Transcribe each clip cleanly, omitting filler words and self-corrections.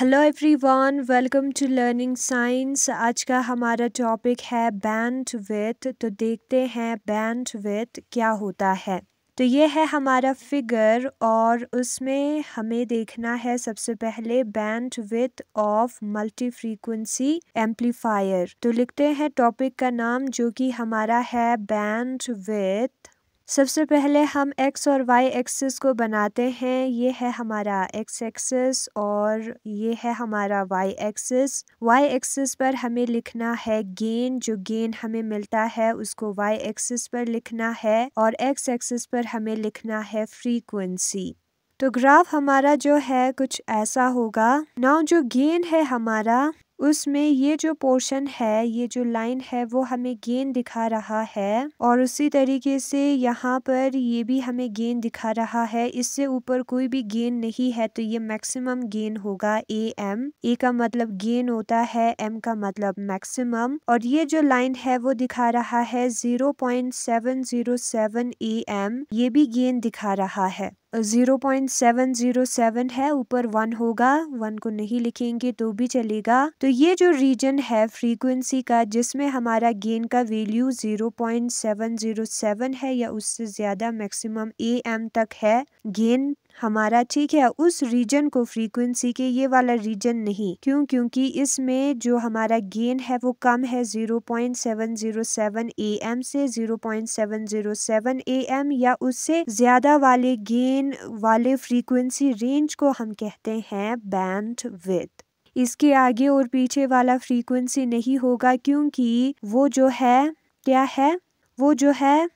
Hello everyone, welcome to learning science. आज का हमारा टॉपिक है बैंडविड्थ। तो देखते हैं बैंडविड्थ क्या होता है। तो ये है हमारा फिगर और उसमें हमें देखना है सबसे पहले bandwidth of multi frequency amplifier. तो लिखते हैं टॉपिक का नाम जो कि हमारा है बैंडविड्थ। सबसे पहले हम x और y एक्सिस को बनाते हैं। ये है हमारा x एक्सिस और ये है हमारा y एक्सिस। y एक्सिस पर हमें लिखना है गेन, जो गेन हमें मिलता है उसको y एक्सिस पर लिखना है और x एक्सिस पर हमें लिखना है फ्रीक्वेंसी। तो ग्राफ हमारा जो है कुछ ऐसा होगा। नाउ जो गेन है हमारा, उसमें ये जो पोर्शन है, ये जो लाइन है वो हमें गेन दिखा रहा है और उसी तरीके से यहाँ पर ये भी हमें गेन दिखा रहा है। इससे ऊपर कोई भी गेन नहीं है तो ये मैक्सिमम गेन होगा AM। A का मतलब गेन होता है, M का मतलब मैक्सिमम। और ये जो लाइन है वो दिखा रहा है 0.707 AM। ये भी गेन दिखा रहा है। 0.707 है, ऊपर 1 होगा, 1 को नहीं लिखेंगे तो भी चलेगा। तो ये जो रीजन है फ्रीक्वेंसी का जिसमें हमारा गेन का वैल्यू 0.707 है या उससे ज्यादा मैक्सिमम AM तक है गेन हमारा, ठीक है, उस रीजन को फ्रीक्वेंसी के, ये वाला रीजन नहीं। क्योंकि इसमें जो हमारा गेन है वो कम है 0.707 AM से। 0.707 AM या उससे ज्यादा वाले गेन वाले फ्रीक्वेंसी रेंज को हम कहते हैं बैंडविड्थ। इसके आगे और पीछे वाला फ्रीक्वेंसी नहीं होगा क्योंकि वो जो है क्या है, वो जो है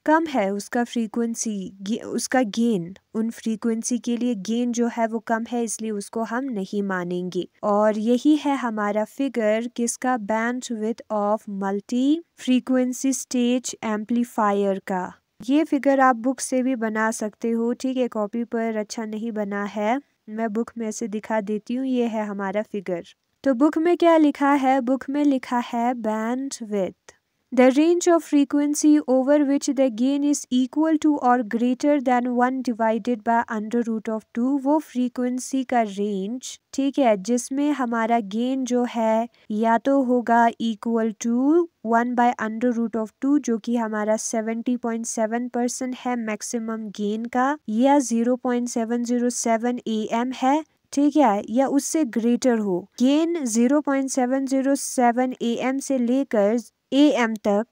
कम है उसका फ्रीक्वेंसी, उसका गेन, उन फ्रीक्वेंसी के लिए गेन जो है वो कम है, इसलिए उसको हम नहीं मानेंगे। और यही है हमारा फिगर किसका, bandwidth of multi frequency stage amplifier का। ये फिगर आप बुक से भी बना सकते हो, ठीक है, कॉपी पर अच्छा नहीं बना है, मैं बुक में से दिखा देती हूँ। ये है हमारा फिगर। तो बुक में क्या लिखा है, बुक में लिखा है bandwidth, the range of frequency over which the gain is equal to or greater than 1 divided by under root of 2। वो फ्रीक्वेंसी का रेंज, ठीक है, जिसमें हमारा गेन जो है या तो होगा equal to 1 by under root of 2 जो कि हमारा 70.7% है मैक्सिमम गेन का, या 0.707 AM है, ठीक है, या उससे ग्रेटर हो। गेन 0.707 AM से लेकर AM तक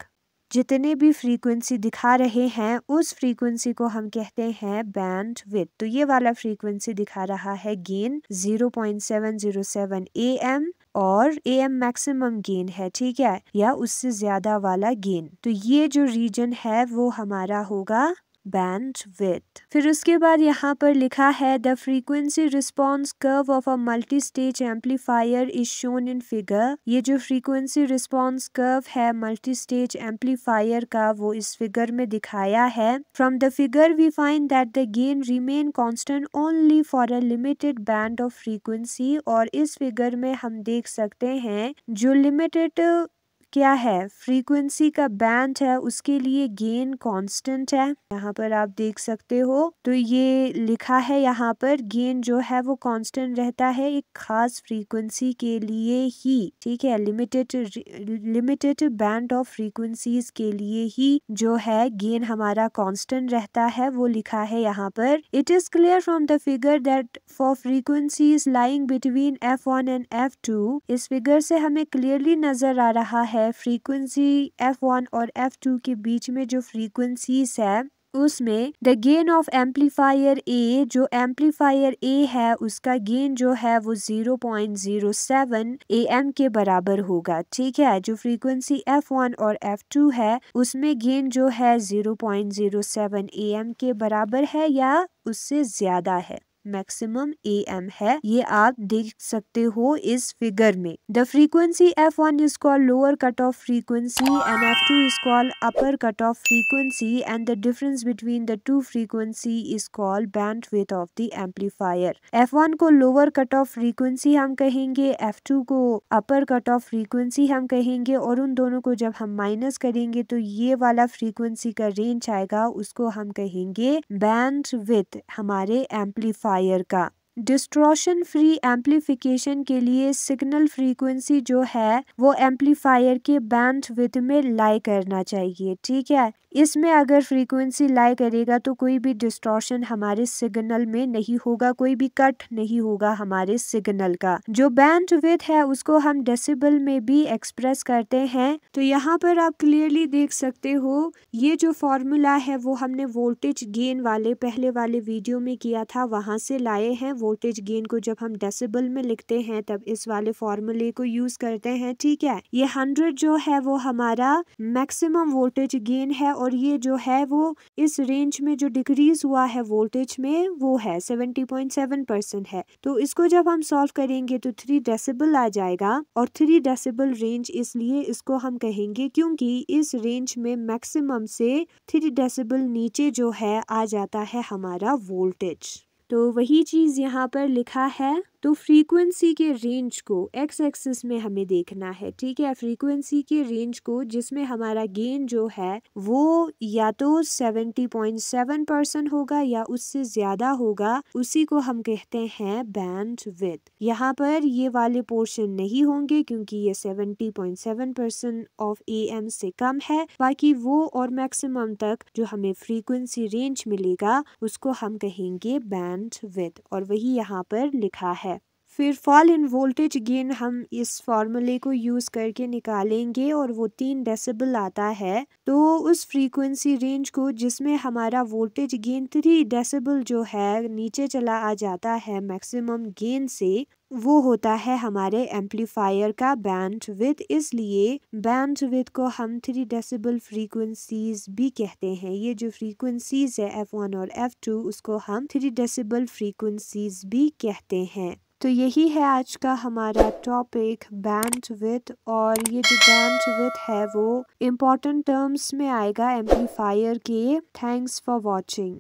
जितने भी फ्रीक्वेंसी दिखा रहे हैं उस फ्रीक्वेंसी को हम कहते हैं बैंडविड्थ। तो ये वाला फ्रीक्वेंसी दिखा रहा है गेन 0.707 AM और AM मैक्सिमम गेन है, ठीक है, या उससे ज्यादा वाला गेन। तो ये जो रीजन है वो हमारा होगा बैंडविड्थ। फिर उसके बाद यहाँ पर लिखा है the frequency response curve of a multi stage amplifier is shown in figure. ये जो फ्रीक्वेंसी रिस्पॉन्स कर्व है मल्टी स्टेज एम्पलीफायर का वो इस फिगर में दिखाया है। From the figure we find that the gain remain constant only for a limited band of frequency. और इस फिगर में हम देख सकते हैं जो लिमिटेड क्या है फ्रीक्वेंसी का बैंड है उसके लिए गेन कांस्टेंट है। यहाँ पर आप देख सकते हो तो ये लिखा है यहाँ पर गेन जो है वो कांस्टेंट रहता है एक खास फ्रीक्वेंसी के लिए ही, ठीक है, लिमिटेड बैंड ऑफ फ्रीक्वेंसीज के लिए ही जो है गेन हमारा कांस्टेंट रहता है, वो लिखा है यहाँ पर। It is clear from the figure that for frequencies lying between F1 and F2। इस फिगर से हमें क्लियरली नजर आ रहा है फ्रीक्वेंसी F1 और F2 के बीच में जो फ्रीक्वेंसीज है उसमें the gain of amplifier A, जो एम्पलीफायर A है उसका गेन जो है वो 0.07 AM के बराबर होगा, ठीक है। जो फ्रीक्वेंसी F1 और F2 है उसमें गेन जो है 0.07 AM के बराबर है या उससे ज्यादा है, मैक्सिमम AM है, ये आप देख सकते हो इस फिगर में। The frequency F1 is called lower cut off frequency and F2 is called upper cut off frequency and the difference between the two frequency is called bandwidth of the amplifier. F1 को lower cut off frequency हम कहेंगे, F2 को upper cut off frequency हम कहेंगे, और उन दोनों को जब हम माइनस करेंगे तो ये वाला फ्रीक्वेंसी का रेंज आएगा, उसको हम कहेंगे बैंडविड्थ हमारे एम्पलीफायर का। डिस्टॉर्शन फ्री एम्पलीफिकेशन के लिए सिग्नल फ्रीक्वेंसी जो है वो एम्पलीफायर के बैंडविड्थ में लाई करना चाहिए। ठीक है, इसमें अगर फ्रीक्वेंसी लाई करेगा तो कोई भी डिस्टॉर्शन हमारे सिग्नल में नहीं होगा, कोई भी कट नहीं होगा हमारे सिग्नल का। जो बैंडविड्थ है उसको हम डेसिबल में भी एक्सप्रेस करते हैं। तो यहाँ पर आप क्लियरली देख सकते हो, ये जो फॉर्मूला है वो हमने वोल्टेज गेन वाले पहले वाले वीडियो में किया था, वहां से लाए हैं। वोल्टेज गेन को जब हम डेसिबल में लिखते हैं तब इस वाले फॉर्मूले को यूज करते हैं। ठीक है, ये 100 जो है वो हमारा मैक्सिमम वोल्टेज गेन है और ये जो है वो इस रेंज में जो डिक्रीज हुआ है वोल्टेज में वो है 70.7% है। तो इसको जब हम सॉल्व करेंगे तो 3 डेसिबल आ जाएगा और 3 डेसिबल रेंज इसलिए इसको हम कहेंगे क्योंकि इस रेंज में मैक्सिमम से 3 डेसिबल नीचे जो है आ जाता है हमारा वोल्टेज। तो वही चीज यहाँ पर लिखा है। तो फ्रीक्वेंसी के रेंज को एक्स एक्सिस में हमें देखना है। ठीक है, फ्रीक्वेंसी के रेंज को जिसमें हमारा गेन जो है वो या तो 70.7% होगा या उससे ज्यादा होगा, उसी को हम कहते हैं बैंडविड्थ। यहाँ पर ये वाले पोर्शन नहीं होंगे क्योंकि ये 70.7% ऑफ AM से कम है। बाकी वो और मैक्सिमम तक जो हमें फ्रीक्वेंसी रेंज मिलेगा उसको हम कहेंगे बैंडविड्थ और वही यहाँ पर लिखा है। फिर फॉल इन वोल्टेज गेन हम इस फॉर्मूले को यूज करके निकालेंगे और वो 3 डेसिबल आता है। तो उस फ्रीक्वेंसी रेंज को जिसमें हमारा वोल्टेज गेन 3 डेसिबल जो है नीचे चला आ जाता है मैक्सिमम गेन से, वो होता है हमारे एम्पलीफायर का बैंडविड्थ। इसलिए बैंडविड्थ को हम 3 डेसिबल फ्रीक्वेंसीज भी कहते हैं। ये जो फ्रीक्वेंसीज है F1 और F2 उसको हम 3 डेसिबल फ्रीक्वेंसीज भी कहते हैं। तो यही है आज का हमारा टॉपिक बैंडविड्थ। और ये जो बैंडविड्थ है वो इम्पोर्टेंट टर्म्स में आएगा एम्पलीफायर के। Thanks for watching.